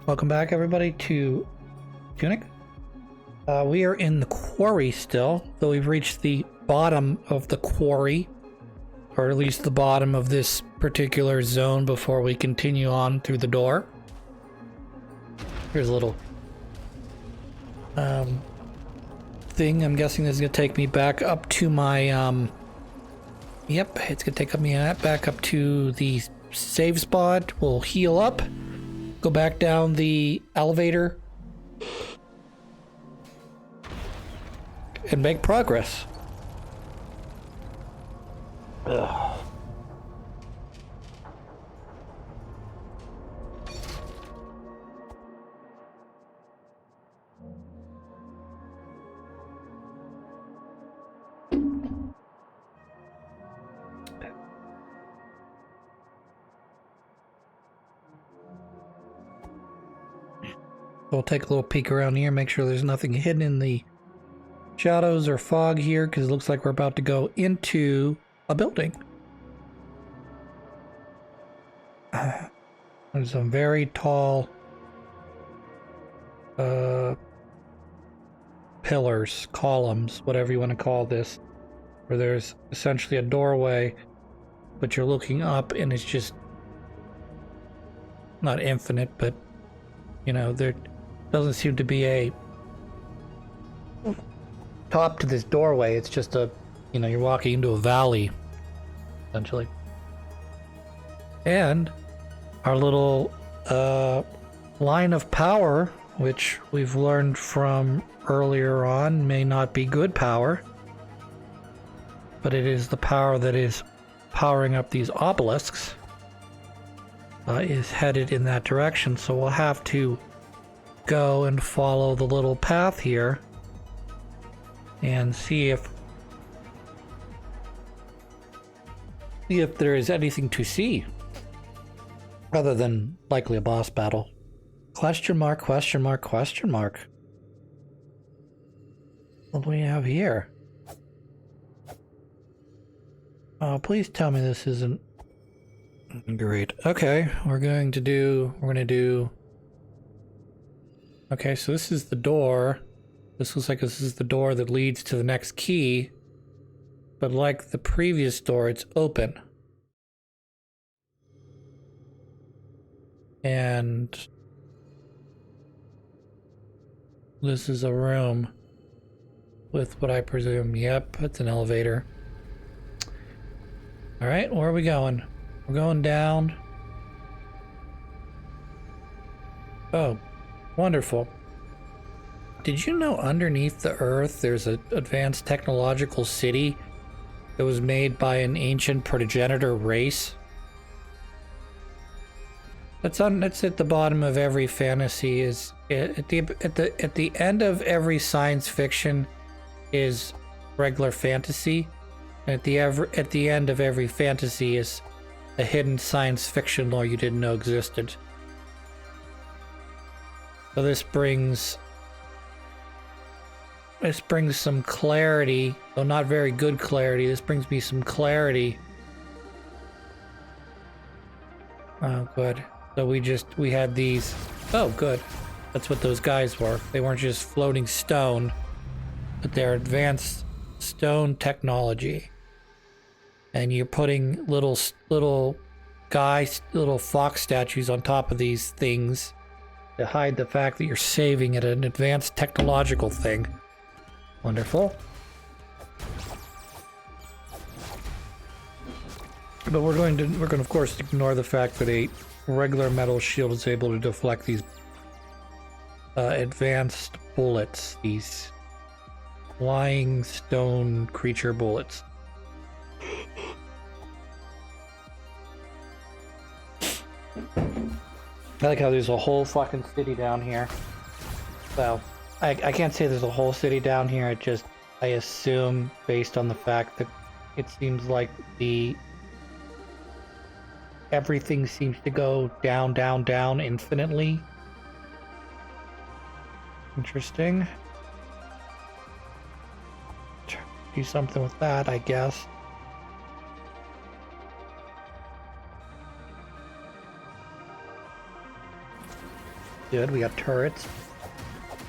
Welcome back, everybody, to Tunic. We are in the quarry still, though we've reached the bottom of the quarry, or at least the bottom of this particular zone before we continue on through the door. Here's a little thing. I'm guessing this is going to take me back up to my, yep, it's going to take me back up to the save spot. We'll heal up. Go back down the elevator and make progress. Ugh. We'll take a little peek around here, make sure there's nothing hidden in the shadows or fog here, because it looks like we're about to go into a building. There's some very tall pillars, columns, whatever you want to call this, where there's essentially a doorway, but you're looking up and it's just not infinite, but you know, there doesn't seem to be a top to this doorway. It's just a, you know, you're walking into a valley, essentially. And our little line of power, which we've learned from earlier on, may not be good power, but it is the power that is powering up these obelisks, is headed in that direction. So we'll have to go and follow the little path here and see if there is anything to see other than likely a boss battle. Question mark, question mark, question mark. What do we have here? Oh, please tell me this isn't great. Okay, we're gonna do okay, so this is the door. This looks like this is the door that leads to the next key, but like the previous door, it's open. And this is a room with what I presume, yep, it's an elevator. All right, where are we going? We're going down. Oh, wonderful. Did you know underneath the earth there's an advanced technological city that was made by an ancient progenitor race? That's at the bottom of every fantasy. Is at the end of every science fiction is regular fantasy, and at the end of every fantasy is a hidden science fiction lore you didn't know existed. So this brings some clarity, though not very good clarity. This brings me some clarity. Oh, good. So we had these. Oh, good. That's what those guys were. They weren't just floating stone, but they're advanced stone technology. And you're putting little fox statues on top of these things to hide the fact that you're saving at an advanced technological thing. Wonderful. But we're going to of course ignore the fact that a regular metal shield is able to deflect these advanced bullets, these flying stone creature bullets. I like how there's a whole fucking city down here. Well, I can't say there's a whole city down here. I assume, based on the fact that it seems like everything seems to go down, down, down infinitely. Interesting. Do something with that, I guess. Good, we got turrets.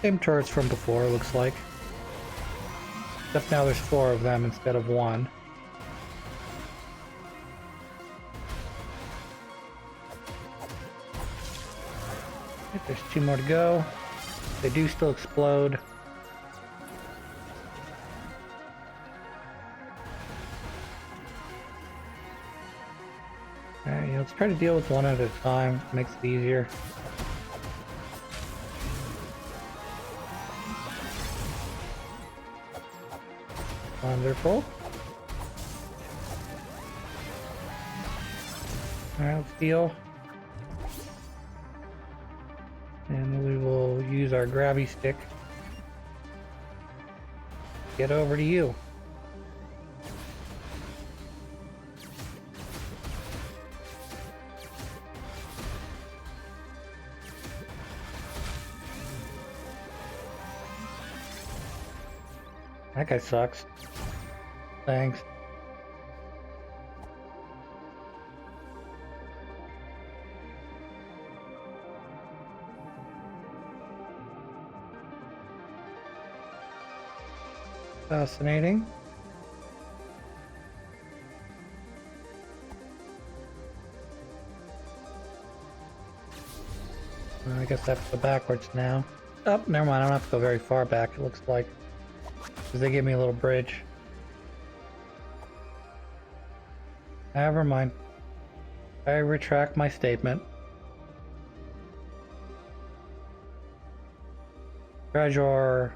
Same turrets from before, looks like. Except now there's 4 of them instead of 1. There's 2 more to go. They do still explode. Alright, let's try to deal with one at a time. Makes it easier. Wonderful. Alright, let's heal. And we will use our grabby stick. Get over to you. That guy sucks. Thanks. Fascinating. I guess I have to go backwards now. Oh, never mind. I don't have to go very far back, it looks like. Because they gave me a little bridge. Never mind. I retract my statement. Treasure.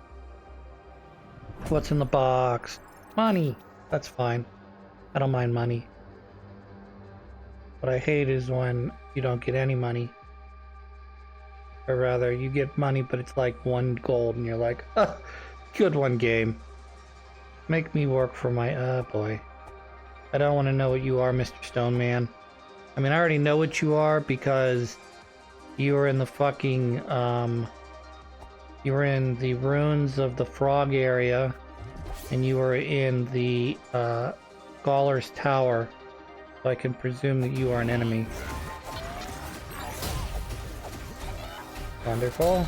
What's in the box? Money. That's fine. I don't mind money. What I hate is when you don't get any money. Or rather, you get money, but it's like 1 gold, and you're like, oh, good one, game. Make me work for my... oh, boy. I don't want to know what you are, Mr. Stone Man. I mean, I already know what you are because you were in the fucking, you were in the ruins of the frog area, and you were in the, Scholar's Tower, so I can presume that you are an enemy. Wonderful.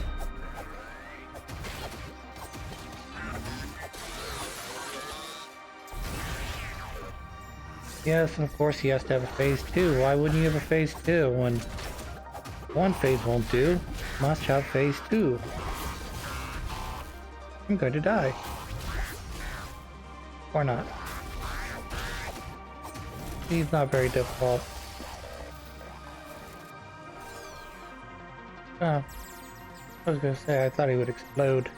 Yes, and of course he has to have a phase 2. Why wouldn't you have a phase 2 when 1 phase won't do? Must have phase 2. I'm going to die. Or not. He's not very difficult. Oh. I was gonna say, I thought he would explode.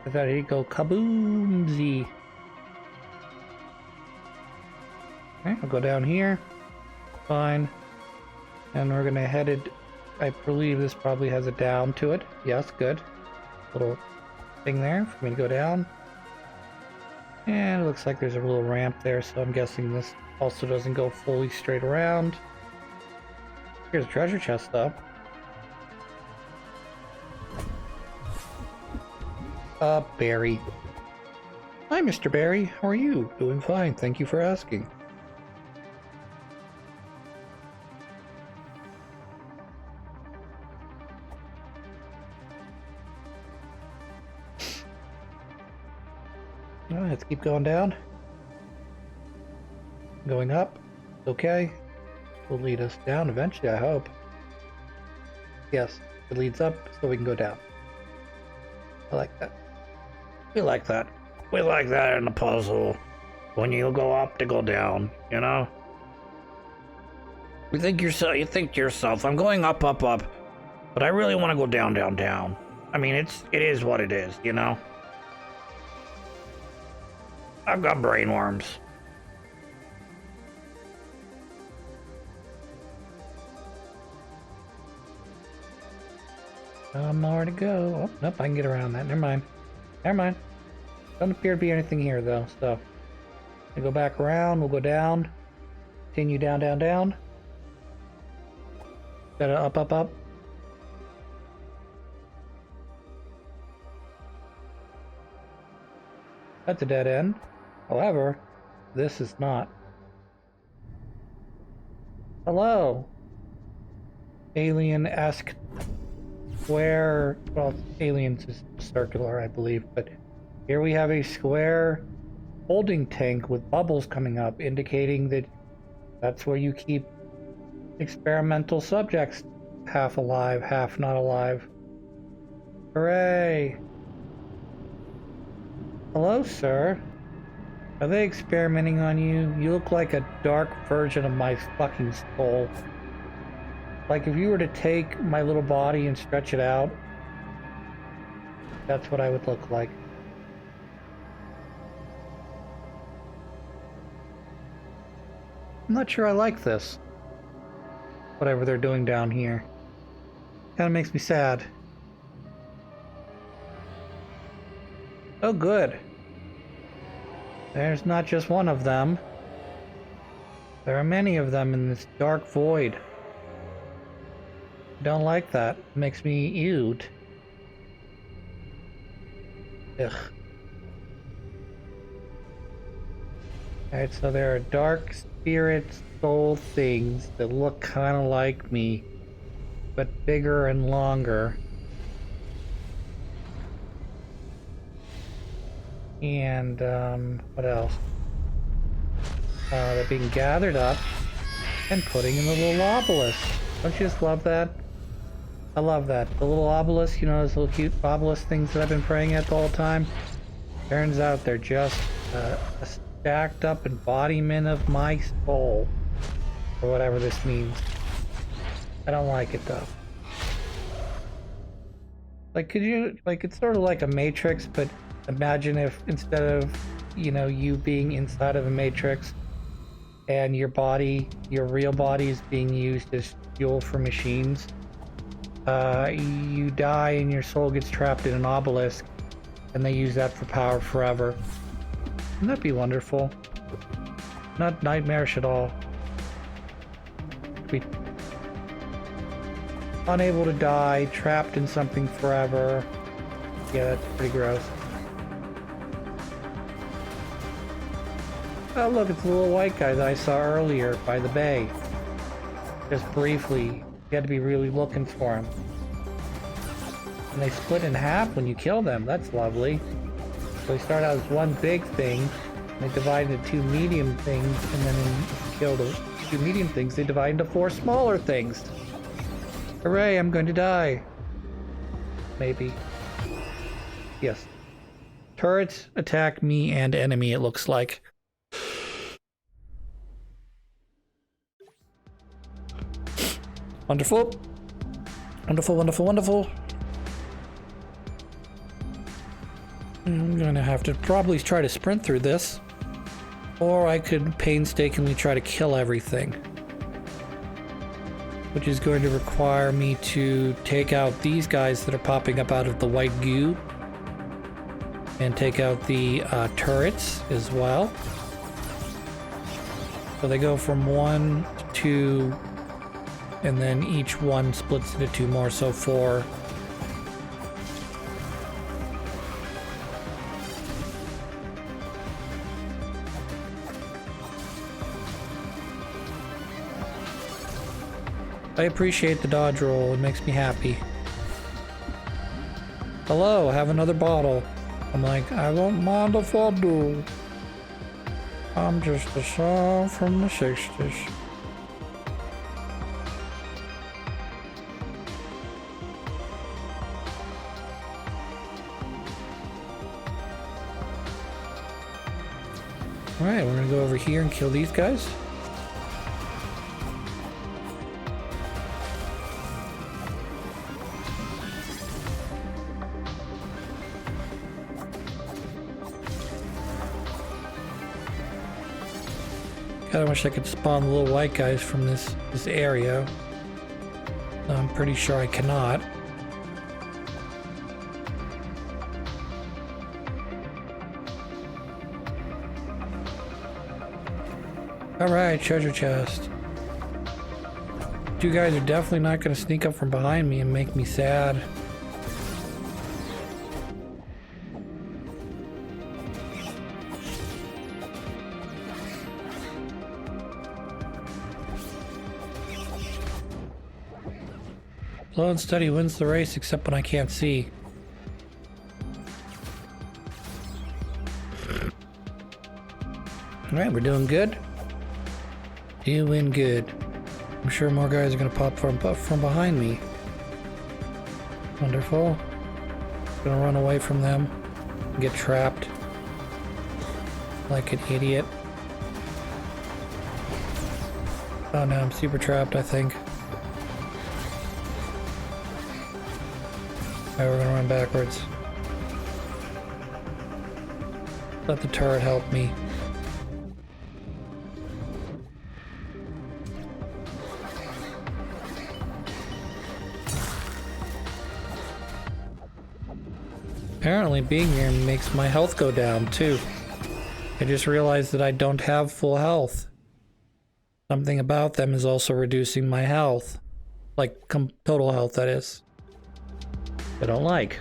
I thought he'd go kaboomzy. Okay, I'll go down here. Fine. And we're gonna head it. I believe this probably has a down to it. Yes, good. Little thing there for me to go down. And it looks like there's a little ramp there, so I'm guessing this also doesn't go fully straight around. Here's a treasure chest, though. Barry. Hi, Mr. Barry. How are you? Doing fine. Thank you for asking. Alright, let's keep going down. Going up. Okay. Will lead us down eventually, I hope. Yes, it leads up so we can go down. I like that. We like that. We like that in the puzzle. When you go up to go down, you know? You think to yourself, I'm going up, up, up, but I really want to go down, down, down. I mean, it is what it is, you know? I've got brainworms. More to go. Oh, nope, I can get around that. Never mind. Never mind. Doesn't appear to be anything here, though, so... we go back around, we'll go down. Continue down, down, down. Gotta up, up, up. That's a dead end. However, this is not. Hello. Alien-esque square, well, aliens is circular, I believe, but here we have a square holding tank with bubbles coming up, indicating that that's where you keep experimental subjects, half alive, half not alive. Hooray! Hello, sir. Are they experimenting on you? You look like a dark version of my fucking soul. Like if you were to take my little body and stretch it out, that's what I would look like. I'm not sure I like this. Whatever they're doing down here. Kinda makes me sad. Oh good. There's not just one of them. There are many of them in this dark void. I don't like that. It makes me ewed. Ugh. Alright, so there are dark spirit soul things that look kind of like me, but bigger and longer. And, what else? They're being gathered up and putting in the little obelisk. Don't you just love that? I love that. The little obelisk, you know, those little cute obelisk things that I've been praying at the whole time? Turns out they're just a stacked up embodiment of my soul. Or whatever this means. I don't like it though. Like, could you, like, it's sort of like a matrix, but imagine if instead of, you know, you being inside of a matrix and your body, your real body is being used as fuel for machines. You die and your soul gets trapped in an obelisk and they use that for power forever. Wouldn't that be wonderful? Not nightmarish at all. Be unable to die, trapped in something forever. Yeah, that's pretty gross. Oh look, it's the little white guy that I saw earlier by the bay. Just briefly. You had to be really looking for him. And they split in half when you kill them. That's lovely. So they start out as one big thing, and they divide into two medium things, and then when you kill the two medium things, they divide into four smaller things. Hooray, I'm going to die. Maybe. Yes. Turrets attack me and enemy, it looks like. Wonderful. Wonderful, wonderful, wonderful. I'm gonna have to probably try to sprint through this. Or I could painstakingly try to kill everything. Which is going to require me to take out these guys that are popping up out of the white goo. And take out the turrets as well. So they go from 1 to 2. And then each one splits into 2 more, so 4. I appreciate the dodge roll, it makes me happy. Hello, have another bottle. I'm like, I don't mind if I do. I'm just a song from the 60s. Alright, we're gonna go over here and kill these guys. Kinda wish I could spawn the little white guys from this area. I'm pretty sure I cannot. Alright, treasure chest. You guys are definitely not going to sneak up from behind me and make me sad. Slow and steady wins the race, except when I can't see. Alright, we're doing good. Doing good. I'm sure more guys are gonna pop from behind me. Wonderful. Gonna run away from them. Get trapped. Like an idiot. Oh no, I'm super trapped, I think. Alright, we're gonna run backwards. Let the turret help me. Apparently being here makes my health go down too. I just realized that I don't have full health. Something about them is also reducing my health. Like, total health, that is. I don't like.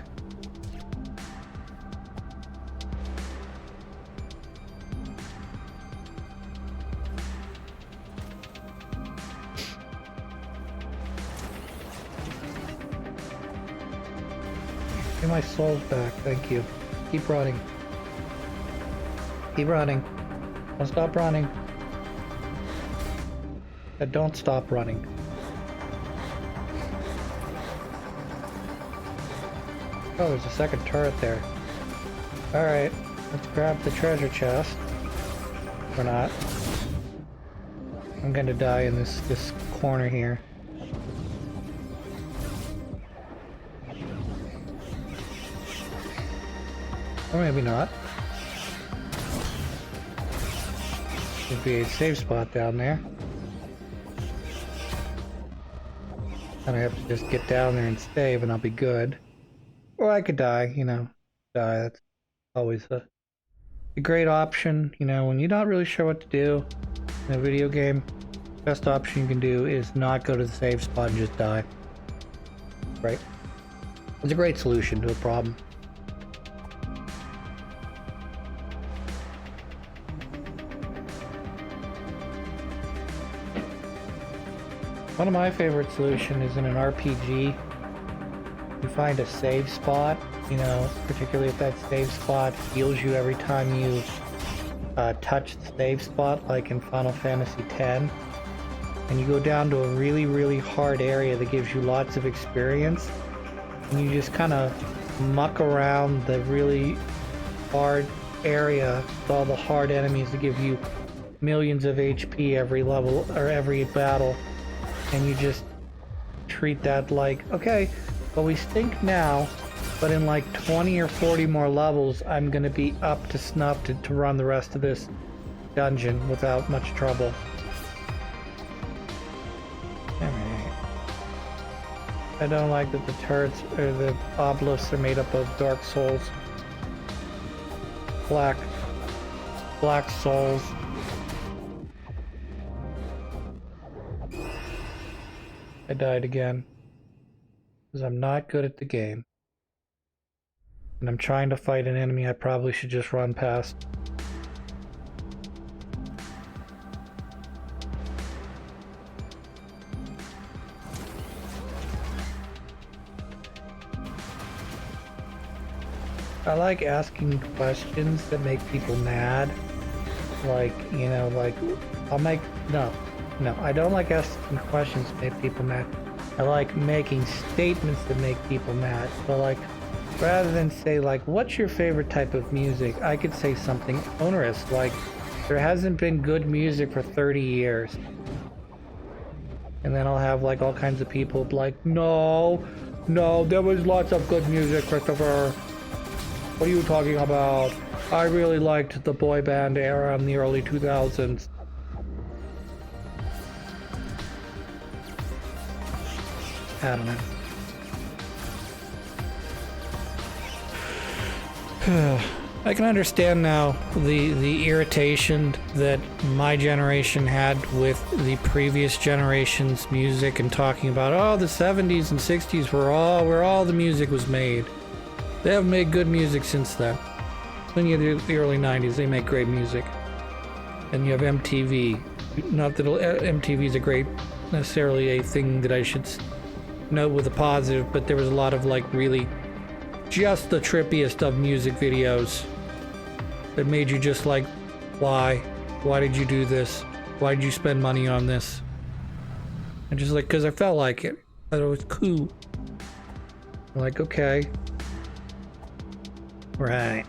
Get my souls back, thank you. Keep running. Keep running. Don't stop running. Don't stop running. Oh, there's a second turret there. Alright, let's grab the treasure chest. Or not. I'm gonna die in this corner here. Or maybe not. There'd be a safe spot down there. And I have to just get down there and save and I'll be good. Or I could die, you know. Die, that's always a great option. You know, when you're not really sure what to do in a video game, best option you can do is not go to the save spot and just die. Right? It's a great solution to a problem. One of my favorite solutions is in an RPG. You find a save spot, you know, particularly if that save spot heals you every time you touch the save spot, like in Final Fantasy X. And you go down to a really, really hard area that gives you lots of experience. And you just kind of muck around the really hard area with all the hard enemies that give you millions of HP every level, or every battle. And you just treat that like, okay, well we stink now, but in like 20 or 40 more levels, I'm gonna be up to snuff to run the rest of this dungeon without much trouble. Alright. I don't like that the turrets, or the obelisks are made up of Dark Souls. Black souls. I died again. Because I'm not good at the game. And I'm trying to fight an enemy I probably should just run past. I like asking questions that make people mad. Like, you know, like, No, I don't like asking questions that make people mad. I like making statements that make people mad. So like, rather than say like, what's your favorite type of music? I could say something onerous, like, there hasn't been good music for 30 years. And then I'll have like all kinds of people like, no, there was lots of good music, Christopher. What are you talking about? I really liked the boy band era in the early 2000s. I don't know. I can understand now the irritation that my generation had with the previous generation's music and talking about, oh, the 70s and 60s were where all the music was made. They haven't made good music since then. When you do the early 90s, they make great music. And you have MTV. Not that MTV is necessarily a thing that I should note with a positive, but there was a lot of like really just the trippiest of music videos that made you just like, why? Why did you do this? Why did you spend money on this? And just like, because I felt like it. I thought it was cool. I'm like, okay. Right.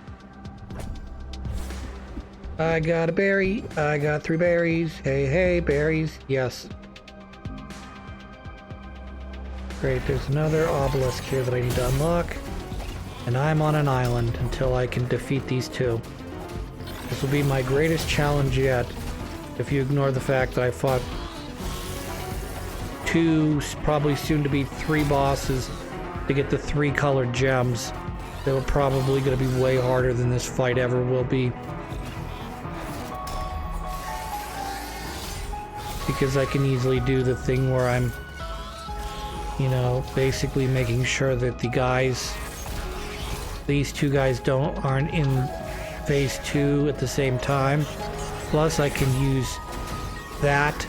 I got a berry. I got 3 berries. Hey, hey, berries. Yes. Great, there's another obelisk here that I need to unlock. And I'm on an island until I can defeat these 2. This will be my greatest challenge yet, if you ignore the fact that I fought 2, probably soon to be 3 bosses to get the 3 colored gems. They were probably going to be way harder than this fight ever will be. Because I can easily do the thing where I'm, you know, basically making sure that the guys, these 2 guys aren't in phase 2 at the same time. Plus I can use that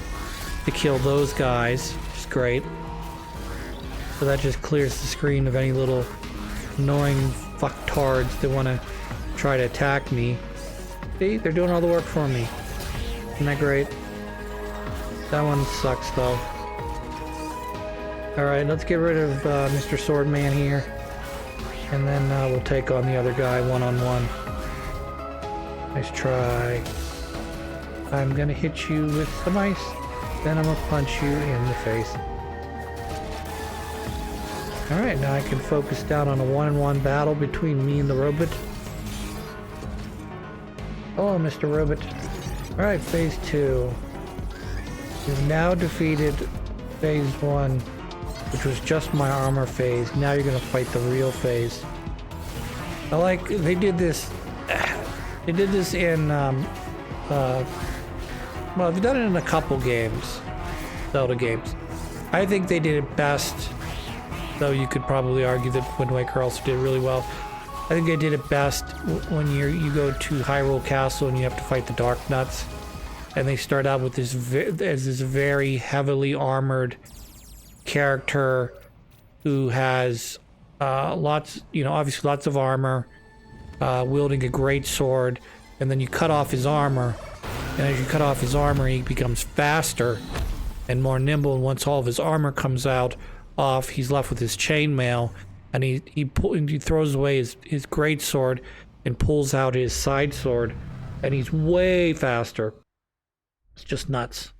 to kill those guys, which is great. So that just clears the screen of any little annoying fucktards that want to try to attack me. See, they're doing all the work for me. Isn't that great? That one sucks though. Alright, let's get rid of Mr. Swordman here. And then we'll take on the other guy one-on-one. Nice try. I'm gonna hit you with some ice. Then I'm gonna punch you in the face. Alright, now I can focus down on a one-on-one battle between me and the robot. Hello, Mr. Robot. Alright, phase 2. You've now defeated phase 1, which was just my armor phase. Now you're gonna fight the real phase. I like, they did this in, well, they've done it in a couple games, Zelda games. I think they did it best, though you could probably argue that Wind Waker also did it really well. I think they did it best when you go to Hyrule Castle and you have to fight the Dark Nuts. And they start out with this very heavily armored character who has obviously lots of armor, wielding a great sword, and then you cut off his armor, and as you cut off his armor, he becomes faster and more nimble, and once all of his armor comes off, he's left with his chainmail, and he throws away his great sword and pulls out his side sword, and he's way faster. It's just nuts.